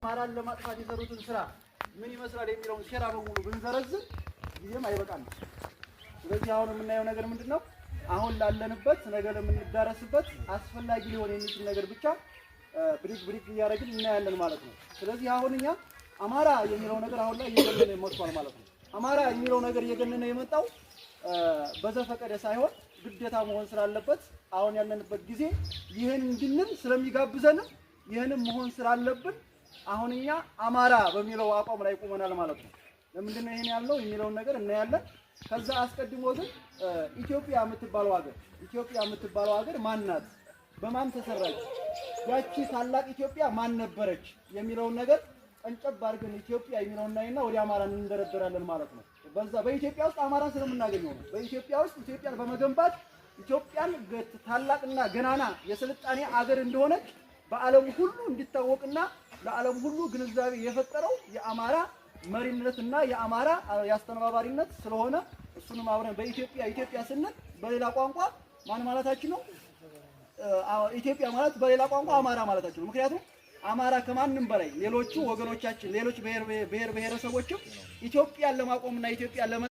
አማራን ለማጥፋት የሰሩትን ስራ ምን ይመስላል የሚለውን ሴራ በሙሉ ብንዘረዝር ጊዜም አይበቃም። ስለዚህ አሁን የምናየው ነገር ምንድነው? አሁን ላለንበት ነገር የምንዳረስበት አስፈላጊ ሊሆን የሚችል ነገር ብቻ ብሪክ እያደረግን እናያለን ማለት ነው። ስለዚህ አሁን እኛ አማራ የሚለው ነገር አሁን ላይ እየገነነ መጥቷል ማለት ነው። አማራ የሚለው ነገር እየገነነ የመጣው በዘፈቀደ ሳይሆን ግዴታ መሆን ስላለበት አሁን ያለንበት ጊዜ ይሄን እንድንል ስለሚጋብዘን ይሄንም መሆን ስላለብን አሁን እኛ አማራ በሚለው አቋም ላይ ቆመናል ማለት ነው። ለምንድን ነው ይሄን ያለው የሚለውን ነገር እናያለን። ከዛ አስቀድሞ ግን ኢትዮጵያ የምትባለው ሀገር ማን ናት? በማን ተሰራች? ያቺ ታላቅ ኢትዮጵያ ማን ነበረች? የሚለውን ነገር ቀንጨብ አድርገን ኢትዮጵያ የሚለውን እናይና ወደ አማራ እንደረደራለን ማለት ነው። በዛ በኢትዮጵያ ውስጥ አማራን ስለምናገኘው ነው። በኢትዮጵያ ውስጥ ኢትዮጵያን በመገንባት ኢትዮጵያን ታላቅና ገናና የስልጣኔ አገር እንደሆነች በዓለም ሁሉ እንዲታወቅና ለዓለም ሁሉ ግንዛቤ የፈጠረው የአማራ መሪነትና የአማራ ያስተናባሪነት ስለሆነ እሱንም አብረን ኢትዮጵያ ስንል በሌላ ቋንቋ ማን ማለታችን ነው? ኢትዮጵያ ማለት በሌላ ቋንቋ አማራ ማለታችን ነው። ምክንያቱም አማራ ከማንም በላይ ሌሎቹ ወገኖቻችን ሌሎች ብሔር ብሔረሰቦችም ኢትዮጵያን ለማቆምና ኢትዮጵያን